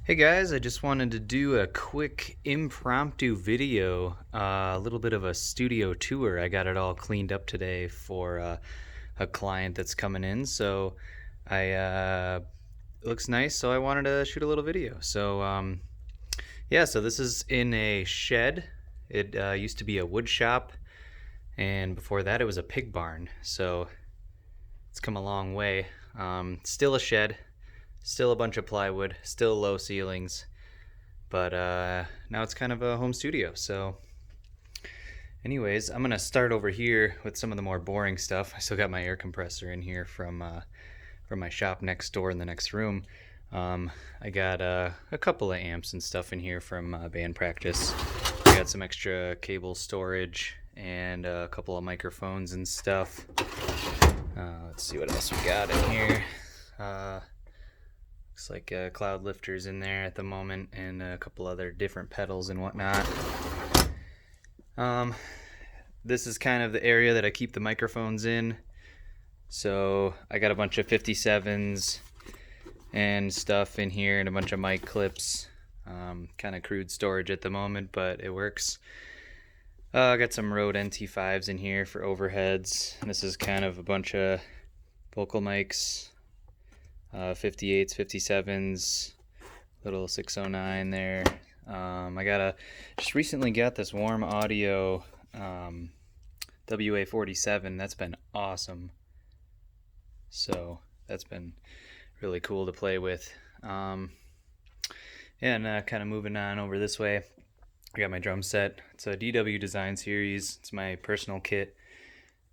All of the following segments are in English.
Hey guys, I just wanted to do a quick impromptu video, a little bit of a studio tour. I got it all cleaned up today for a client that's coming in, so it looks nice, so I wanted to shoot a little video. So this is in a shed. It used to be a wood shop, and before that it was a pig barn, so it's come a long way. Still a shed, still a bunch of plywood, still low ceilings. But now it's kind of a home studio. So anyways, I'm going to start over here with some of the more boring stuff. I still got my air compressor in here from my shop next door in the next room. I got a couple of amps and stuff in here from band practice. I got some extra cable storage and a couple of microphones and stuff. Let's see what else we got in here. Looks like cloud lifters in there at the moment, and a couple other different pedals and whatnot. This is kind of the area that I keep the microphones in. So I got a bunch of 57s and stuff in here and a bunch of mic clips. Kind of crude storage at the moment, but it works. I got some Rode NT5s in here for overheads. This is kind of a bunch of vocal mics. 58s, 57s, little 609 there. Just recently got this Warm Audio WA47. That's been awesome. So that's been really cool to play with. And kind of moving on over this way, I got my drum set. It's a DW Design Series. It's my personal kit,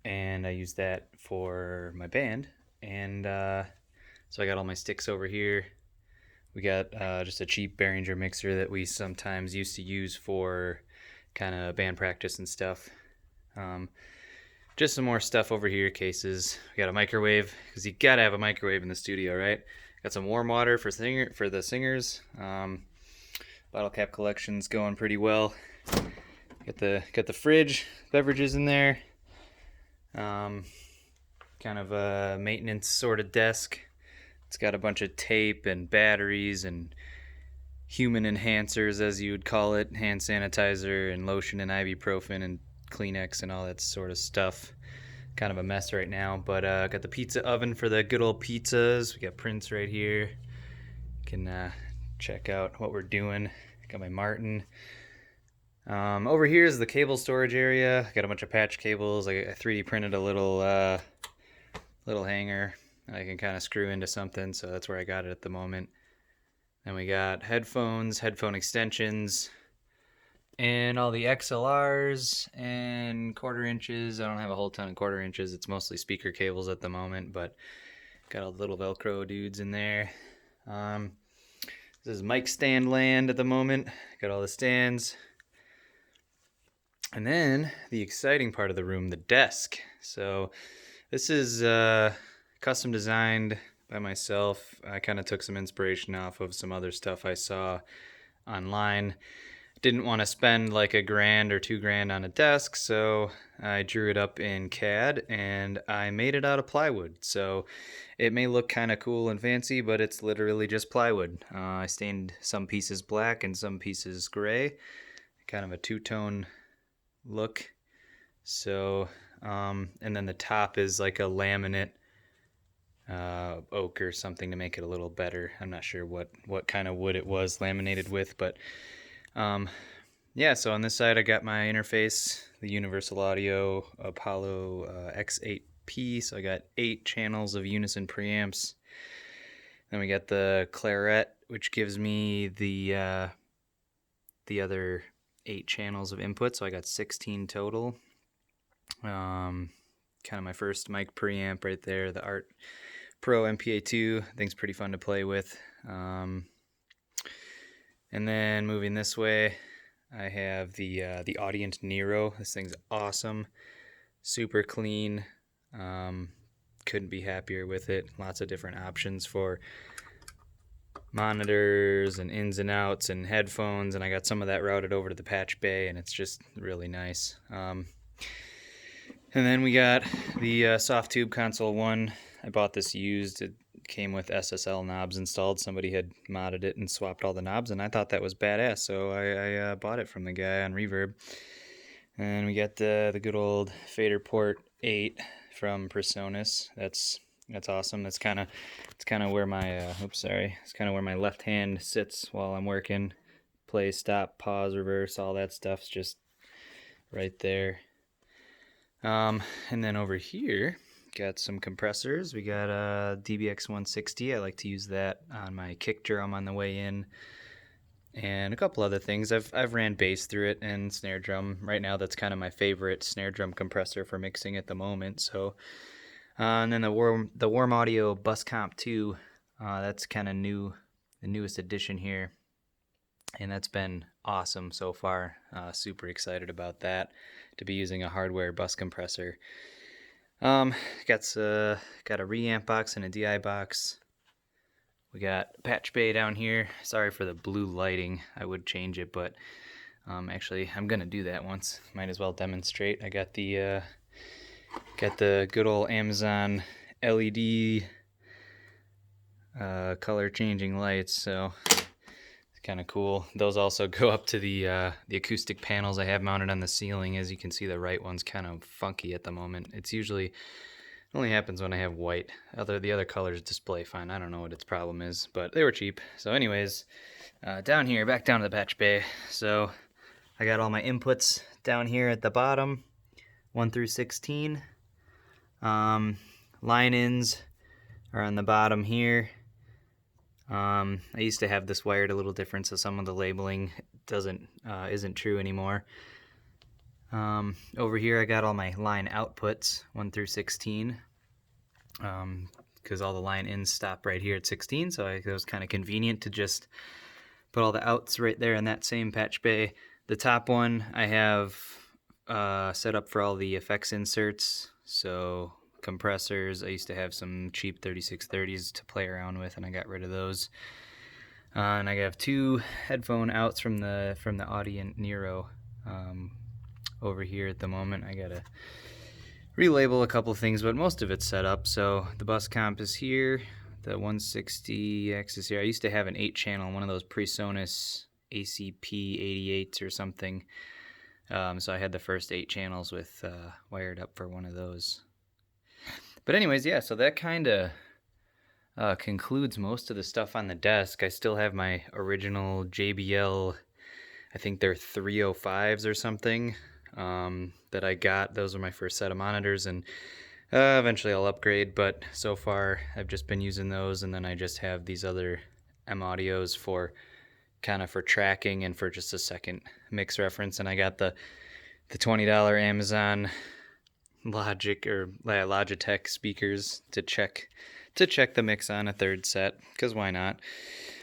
and I use that for my band. And so I got all my sticks over here. We got just a cheap Behringer mixer that we sometimes used to use for kind of band practice and stuff. Just some more stuff over here, cases. We got a microwave, because you gotta have a microwave in the studio, right? Got some warm water for the singers. Bottle cap collection's going pretty well. Got the fridge, beverages in there. Kind of a maintenance sort of desk. It's got a bunch of tape and batteries and human enhancers, as you would call it, hand sanitizer and lotion and ibuprofen and Kleenex and all that sort of stuff. Kind of a mess right now, but got the pizza oven for the good old pizzas. We got prints right here. You can check out what we're doing. Got my Martin. Over here is the cable storage area. Got a bunch of patch cables. I 3D printed a little hanger I can kind of screw into something, so that's where I got it at the moment. Then we got headphones, headphone extensions, and all the XLRs and quarter inches. I don't have a whole ton of quarter inches. It's mostly speaker cables at the moment, but got all the little Velcro dudes in there. This is mic stand land at the moment. Got all the stands. And then the exciting part of the room, the desk. So this is custom designed by myself. I kind of took some inspiration off of some other stuff I saw online. Didn't want to spend like $1,000 or $2,000 on a desk, so I drew it up in CAD and I made it out of plywood. So it may look kind of cool and fancy, but it's literally just plywood. I stained some pieces black and some pieces gray, kind of a two-tone look. So and then the top is like a laminate oak or something to make it a little better. I'm not sure what kind of wood it was laminated with, but yeah, so on this side I got my interface, the Universal Audio Apollo X8P, so I got 8 channels of unison preamps. Then we got the claret, which gives me the other 8 channels of input, so I got 16 total. Kind of my first mic preamp right there, the Art Pro MPA2. I think it's pretty fun to play with. And then moving this way, I have the Audient Nero. This thing's awesome, super clean. Couldn't be happier with it. Lots of different options for monitors and ins and outs and headphones, and I got some of that routed over to the patch bay, and it's just really nice. And then we got the Soft Tube Console 1. I bought this used. came with SSL knobs installed. Somebody had modded it and swapped all the knobs, and I thought that was badass, so I bought it from the guy on Reverb. And we got the good old fader port 8 from Presonus. That's awesome. It's kind of where my it's kind of where my left hand sits while I'm working. Play, stop, pause, reverse, all that stuff's just right there. And then over here, got some compressors. We got a DBX 160. I like to use that on my kick drum on the way in, and a couple other things. I've ran bass through it and snare drum. Right now, that's kind of my favorite snare drum compressor for mixing at the moment. So, and then the Warm Audio Bus Comp 2. That's kind of new, the newest addition here, and that's been awesome so far. Super excited about that, to be using a hardware bus compressor. Got a reamp box and a DI box. We got patch bay down here. Sorry for the blue lighting. I would change it, but actually I'm gonna do that once. Might as well demonstrate. I got the good old Amazon LED color changing lights, so it's kind of cool. Those also go up to the acoustic panels I have mounted on the ceiling. As you can see, the right one's kind of funky at the moment. It only happens when I have white. The other colors display fine. I don't know what its problem is, but they were cheap. So anyways, down here, back down to the patch bay. So I got all my inputs down here at the bottom, 1 through 16. Line ins are on the bottom here. I used to have this wired a little different, so some of the labeling isn't true anymore. Over here I got all my line outputs, 1 through 16, because all the line ins stop right here at 16, so it was kind of convenient to just put all the outs right there in that same patch bay. The top one I have set up for all the effects inserts, so compressors. I used to have some cheap 3630s to play around with, and I got rid of those. And I have 2 headphone outs from the Audient Nero over here at the moment. I gotta relabel a couple things, but most of it's set up. So the bus comp is here, the 160X is here. I used to have an 8-channel, one of those Presonus ACP 88s or something. So I had the first 8 channels with wired up for one of those. But anyways, yeah, so that kind of concludes most of the stuff on the desk. I still have my original JBL, I think they're 305s or something, that I got. Those were my first set of monitors, and eventually I'll upgrade, but so far I've just been using those, and then I just have these other M Audios for tracking and for just a second mix reference. And I got the $20 Amazon Logitech speakers to check the mix on a third set, because why not?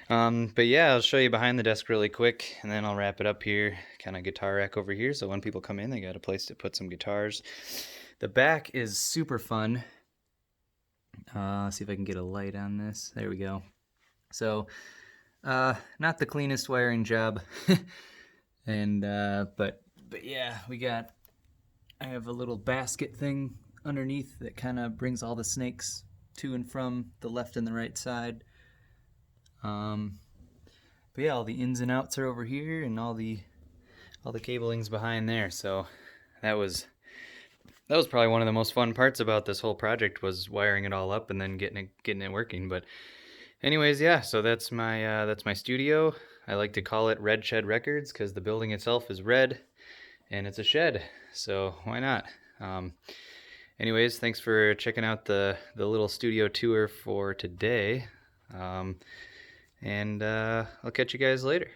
But yeah, I'll show you behind the desk really quick, and then I'll wrap it up here. Kind of guitar rack over here, so when people come in, they got a place to put some guitars. The back is super fun. See if I can get a light on this. There we go. So not the cleanest wiring job, and but yeah, I have a little basket thing underneath that kind of brings all the snakes to and from the left and the right side. But yeah, all the ins and outs are over here, and all the cabling's behind there. So that was probably one of the most fun parts about this whole project, was wiring it all up and then getting it working. But anyways, yeah, so that's my studio. I like to call it Red Shed Records because the building itself is red and it's a shed, so why not? Anyways, thanks for checking out the little studio tour for today, and I'll catch you guys later.